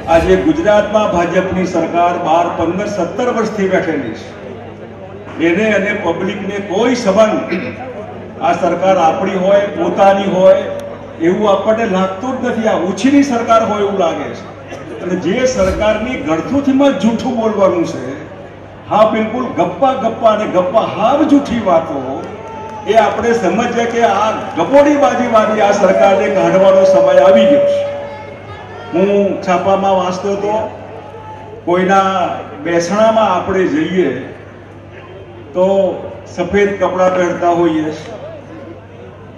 आज गुजरात में भाजपनी सरकार 12, 15, 17 वर्षथी बैठेली छे। एने अने पब्लिक ने कोई संबंध आ सरकार आपणी होय पोतानी होय एवुं आपणे लागतुं ज नथी। आ ओछीनी सरकार होय एवुं लागे छे। अने जे सरकारनी गळथुथीमां जूठुं बोलवानुं छे, हाँ बिल्कुल गप्पा गप्पा अने गप्पा हाव जूठी वातो ए आपणे समजीए के आ गपोड़ीबाजीवाળી आ सरकारने काढવાનો समय आवी गयो छे। हूँ छापामां वांचतो तो कोईना बेसणामां आपणे जईए तो सफेद कपड़ा पहरता होईए,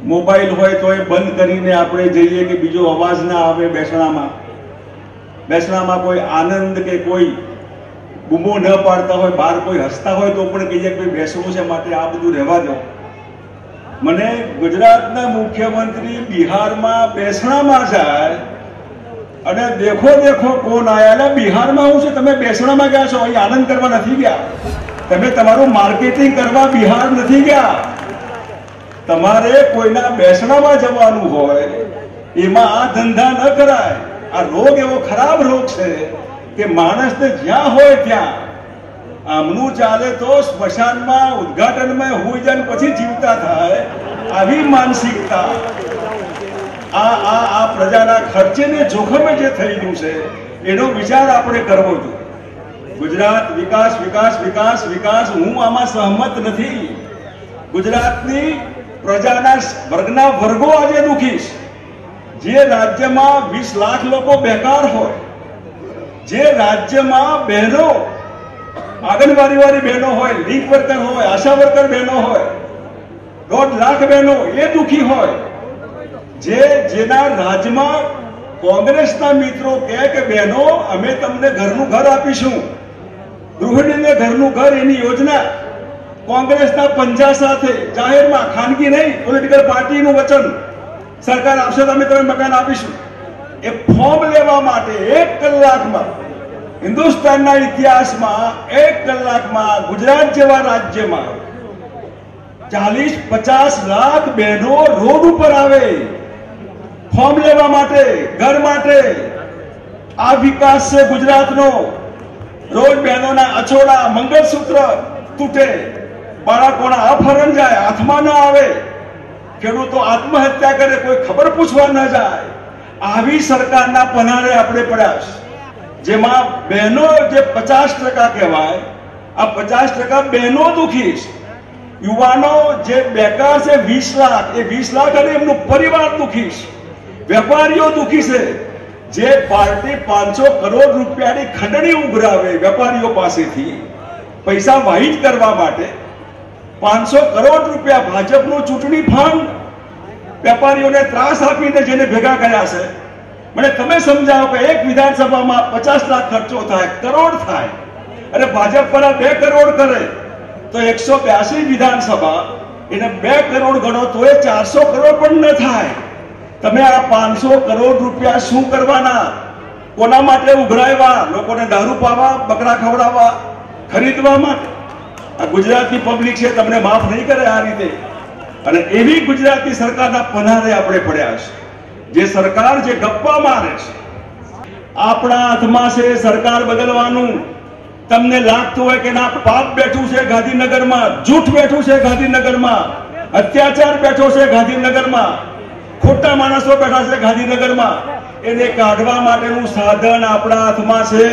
मोबाइल होय तो ए बंद करीने आपणे जईए कि बीजो अवाज ना आवे। बेसणामां कोई आनंद के कोई बूमो न पाड़ता होय, बार कोई हसता होय तो पण कहीए कि बेसणुं छे माटे आ बधुं रहेवा दो। मने गुजरातना मुख्यमंत्री बिहारमां बेसणामां जाय अने देखो देखो कोण आया बिहारमां हुं छे, तमे बेसणामां गया छो, अहीं आनंद करवा नथी गया। तमे तमारुं मार्केटिंग करवा बिहार नथी गया। तमारे कोईना बेसणामां जवानुं होय एमां आ धंधा न कराय। आ रोग एवो खराब रोग छे के माणसने ज्यां होय त्यां आमनुं चाले तो स्मशानमां उद्घाटनमां होई जाय पछी जीवता थाय आवी मानसिकता आ आ आ प्रजाना खर्चे ने जोखमे जे थई गयुं छे एनो विचार आपणे करवो जोईए। गुजरात विकास विकास विकास विकास हूँ आमां सहमत नथी। गुजरातनी प्रजाना वर्गना वर्गो आजे दुखी छे। जे राज्यमां 20 लाख लोको बेकार होय, जे राज्यमां बहनो आंगणवाड़ी बहनों होय, लिंक वर्कर होय, आशा वर्कर बहनों होय, 1.5 लाख बहनों ए दुखी होय। जेना राज्यमां कोंग्रेसना मित्रों कहे के बहनों अमे तमने घरनुं घर आपीशुं, गृहिणीने घरनुं घर एनी योजना कोंग्रेसना पंजा साथे जाहेरमां, खानगी नहीं, पोलिटिकल पार्टीनुं वचन सरकार आपशे तो अमे तमने मकान आपीशुं। ए फॉर्म लेवा माटे 1 कलाकमां हिंदुस्तानना इतिहासमां 1 कलाकमां गुजरात जेवा राज्यमां 40-50 लाख बहनों रोड पर आवे फॉर्म लेवा माटे, घर माटे। आ विकास से गुजरातनो रोज बहनोना अछोड़ा मंगलसूत्र तूटे, बाळकोना अपहरण जाए, हाथमां न आवे, खेडूतो आत्महत्या करे, कोई खबर पूछवा न जाए। आवी सरकारना पनारे आपणे पड्या छे जेमां बहनो जे 50% कहेवाय आ 50% बहनो दुखी छे। युवानो जे बेकार छे 20 लाख, ए 20 लाख अने एमनुं परिवार दुखी छे। वेपारीओ दुखी छे। जे पार्टी 500 करोड़ रूपियानी खंडणी उघरावे वेपारीओ पासेथी पैसा वाहित करवा माटे 500 करोड़ रूपिया भाजपનું ચૂંટણી ફંડ વેપારીઓને ત્રાસ આપીને જેને ભેગા કર્યા છે। મને તમે સમજાવો કે એક વિધાનસભામાં 50 લાખ ખર્ચો થાય, કરોડ થાય, અને ભાજપ પર 2 કરોડ કરે તો 182 વિધાનસભા એને 2 કરોડ ગણો તો એ 400 કરોડ પણ ન થાય। તમે આ 500 કરોડ રૂપિયા શું કરવાના? કોના માટે ઉઘરાવ્યા? લોકોને દારૂ પાવા, બકરા ખવડાવવા, ખરીદવા માટે? આ ગુજરાતની પબ્લિક છે તમને માફ નહીં કરે આ રીતે। અને એવી ગુજરાતની સરકારના પનારે આપણે પડ્યા છે। જે સરકાર જે ગપ્પા મારે છે, આપણા હાથમાં છે સરકાર બદલવાનું। તમને લાગતું હોય કે ના પાપ બેઠું છે ગાંધીનગરમાં, જૂઠ બેઠું છે ગાંધીનગરમાં, અત્યાચાર બેઠો છે ગાંધીનગરમાં, ખોટા માણસો બેઠા છે ગાંધીનગરમાં, એને કાઢવા માટેનું સાધન આપણા હાથમાં છે।